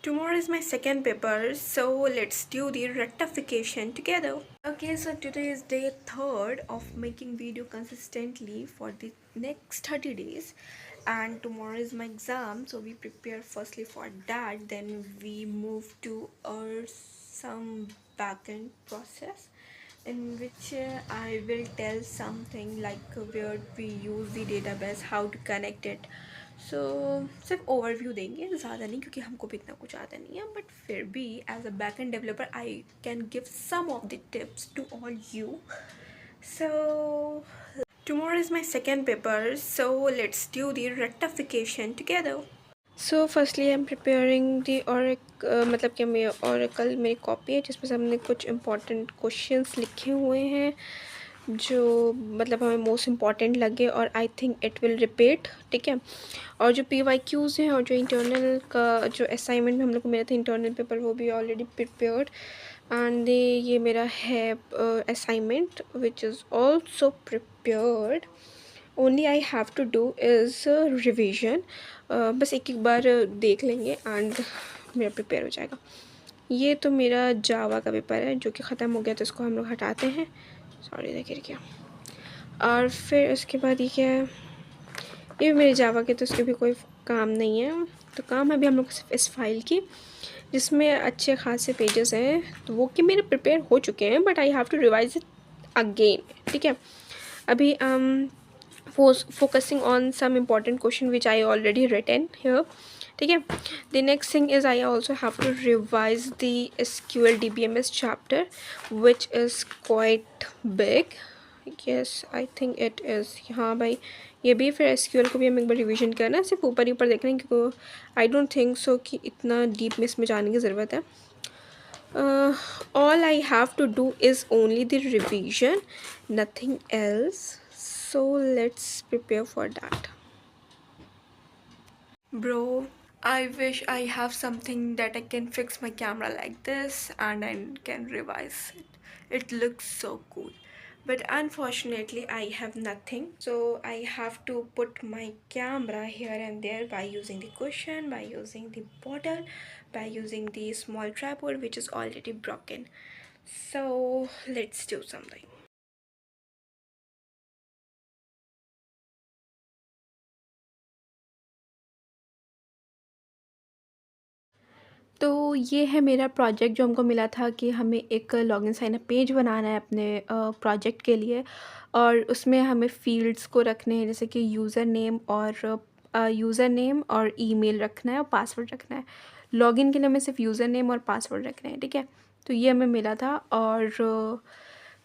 Tomorrow is my second paper, so let's do the rectification together. Okay, so today is day 3rd of making video consistently for the next 30 days, and tomorrow is my exam, so we prepare firstly for that, then we move to our some backend process in which I will tell something like where we use the database, how to connect it. सो सिर्फ overview देंगे, ज़्यादा नहीं, क्योंकि हमको भी इतना कुछ आता नहीं है, बट फिर भी as a back end developer I can give some of the tips to all you. So tomorrow is my second paper, so let's do the rectification together. So firstly I'm preparing the oracle, मतलब कि मेरी oracle मेरी copy है जिसमें से हमने कुछ important questions लिखे हुए हैं जो मतलब हमें मोस्ट इम्पॉर्टेंट लगे और आई थिंक इट विल रिपीट. ठीक है, और जो PYQs हैं और जो इंटरनल का जो असाइनमेंट हम लोग को मिला था इंटरनल पेपर, वो भी ऑलरेडी प्रिपेयर्ड. एंड ये मेरा है assignment which is also prepared. Only I have to do is revision. बस एक एक बार देख लेंगे एंड मेरा प्रिपेयर हो जाएगा. ये तो मेरा जावा का पेपर है जो कि ख़त्म हो गया, तो इसको हम लोग हटाते हैं. सॉरी, देखिए क्या. और फिर उसके बाद ये क्या है, ये मेरे जावा के, तो उसके भी कोई काम नहीं है. तो काम है अभी हम लोग सिर्फ इस फाइल की जिसमें अच्छे खासे पेजेस हैं, तो वो कि मेरे प्रिपेयर हो चुके हैं, but I have to revise it again. ठीक है, अभी focusing on some important question which I already written here. ठीक है, the next thing is I also have to revise the SQL DBMS chapter which is quite big. Yes, I think it is. हाँ भाई, ये भी फिर SQL को भी हमें एक बार रिविजन करना है, सिर्फ ऊपर ही ऊपर देखना है, क्योंकि आई डोंट थिंक सो कि इतना डीप में इसमें जाने की ज़रूरत है. All I have to do is only the revision, nothing else. So let's prepare for that. Bro, I wish I have something that I can fix my camera like this and I can revise it. It looks so cool. But unfortunately I have nothing. So I have to put my camera here and there by using the cushion, by using the bottle, by using the small tripod which is already broken. So let's do something. तो ये है मेरा project जो हमको मिला था कि हमें एक लॉगिन साइन अप पेज बनाना है अपने प्रोजेक्ट के लिए, और उसमें हमें फ़ील्ड्स को रखने हैं, जैसे कि यूज़र नेम और ईमेल रखना है और पासवर्ड रखना है. लॉगिन के लिए हमें सिर्फ यूज़र नेम और पासवर्ड रखने हैं. ठीक है, तो ये हमें मिला था. और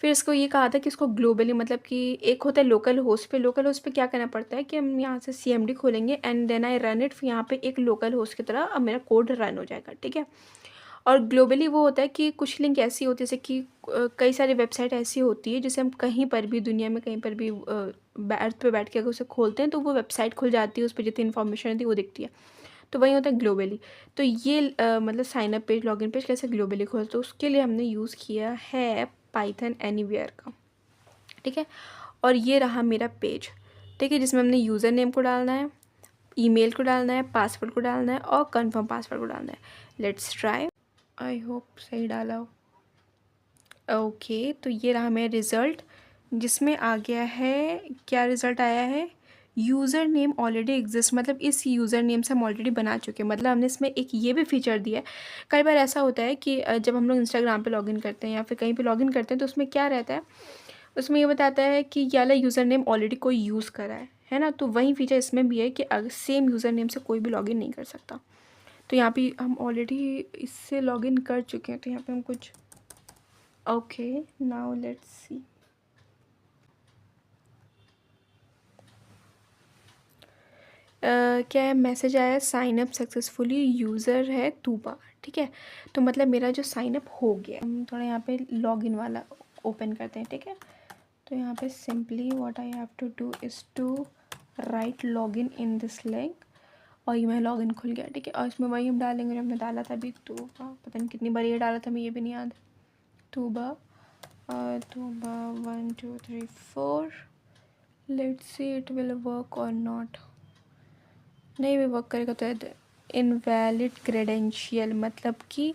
फिर इसको ये कहा था कि इसको ग्लोबली, मतलब कि एक होता है लोकल होस्ट पे. लोकल होस्ट पे क्या करना पड़ता है कि हम यहाँ से CMD खोलेंगे and then I run it, फिर यहाँ पे एक लोकल होस्ट की तरह अब मेरा कोड रन हो जाएगा. ठीक है, और ग्लोबली वो होता है कि कुछ लिंक ऐसी होती है, जैसे कि कई सारी वेबसाइट ऐसी होती है जिसे हम कहीं पर भी दुनिया में कहीं पर भी अर्थ पे बैठ के अगर उसे खोलते हैं तो वो वेबसाइट खुल जाती है, उस पर जितनी इन्फॉर्मेशन होती है वो दिखती है. तो वही होता है ग्लोबली. तो ये मतलब sign up page, login page कैसे ग्लोबली खोलते, तो उसके लिए हमने यूज़ किया है पाइथन एनीवेयर का. ठीक है, और ये रहा मेरा पेज. ठीक है, जिसमें हमने यूज़र नेम को डालना है, ईमेल को डालना है, पासवर्ड को डालना है और कंफर्म पासवर्ड को डालना है. Let's try. आई होप सही डाला हो. ओके, तो ये रहा मेरा रिज़ल्ट जिसमें आ गया है, क्या रिज़ल्ट आया है, यूज़र नेम ऑलरेडी एग्जिस्ट, मतलब इस यूज़र नेम से हम ऑलरेडी बना चुके हैं. मतलब हमने इसमें एक ये भी फीचर दिया है. कई बार ऐसा होता है कि जब हम लोग इंस्टाग्राम पे लॉगिन करते हैं या फिर कहीं पे लॉगिन करते हैं तो उसमें क्या रहता है, उसमें ये बताता है कि ये वाला यूज़र नेम ऑलरेडी कोई यूज़ करा है ना. तो वही फीचर इसमें भी है कि अगर सेम यूज़र नेम से कोई भी लॉगिन नहीं कर सकता. तो यहाँ पे हम ऑलरेडी इससे लॉगिन कर चुके हैं, तो यहाँ पे हम कुछ, ओके नाउ लेट्स सी. क्या है, मैसेज आया साइन अप सक्सेसफुली, यूज़र है तूबा. ठीक है, तो मतलब मेरा जो साइन अप हो गया. हम थोड़ा यहाँ पे लॉगिन वाला ओपन करते हैं. ठीक है, तो यहाँ पे simply what I have to do is to write login in this link, और ये मेरा लॉगिन खुल गया. ठीक है, और इसमें वही हम डालेंगे जो हमने डाला था अभी. तूबा, पता नहीं कितनी बार ये डाला था, मैं ये भी नहीं याद. तूबा 1 2 3 4. Let's see it will work और नॉट. नहीं भी वर्क करेगा तो इनवैलिड क्रेडेंशियल, मतलब कि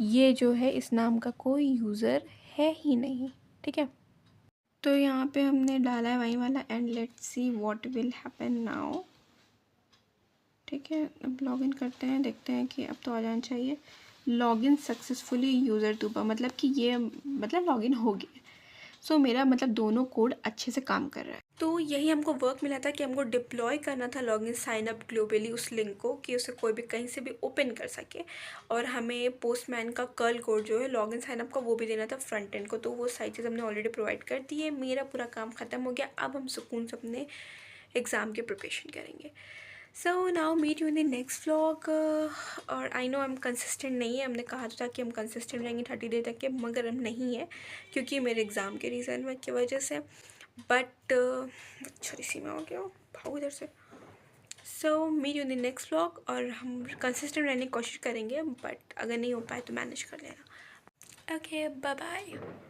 ये जो है इस नाम का कोई यूज़र है ही नहीं, ठीक है। तो यहाँ पे हमने डाला है वही वाला and let's see what will happen now, ठीक है। अब लॉगिन करते हैं, देखते हैं कि अब तो आ जाना चाहिए लॉगिन सक्सेसफुली यूज़र टूबा, मतलब कि ये मतलब लॉगिन हो गया। सो मेरा मतलब दोनों कोड अच्छे से काम कर रहा है। तो यही हमको वर्क मिला था कि हमको डिप्लॉय करना था लॉगिन साइन अप ग्लोबली उस लिंक को, कि उसे कोई भी कहीं से भी ओपन कर सके, और हमें पोस्टमैन का कर्ल कोड जो है लॉगिन साइन अप का वो भी देना था फ्रंट एंड को। तो वो सारी चीज़ हमने ऑलरेडी प्रोवाइड कर दी है, मेरा पूरा काम ख़त्म हो गया। अब हम सुकून से अपने एग्ज़ाम के प्रिपरेशन करेंगे। So now meet you in the next vlog. और आई नो हम कंसिस्टेंट नहीं है, हमने कहा था कि हम कंसिस्टेंट रहेंगे 30 डे तक के, मगर हम नहीं है क्योंकि मेरे एग्ज़ाम के रीज़न की वजह से। बट छोटी सी में हो गया, भागो इधर से। So meet you in the next vlog, और हम कंसिस्टेंट रहने की कोशिश करेंगे, बट अगर नहीं हो पाए तो मैनेज कर लेना। Okay, bye bye.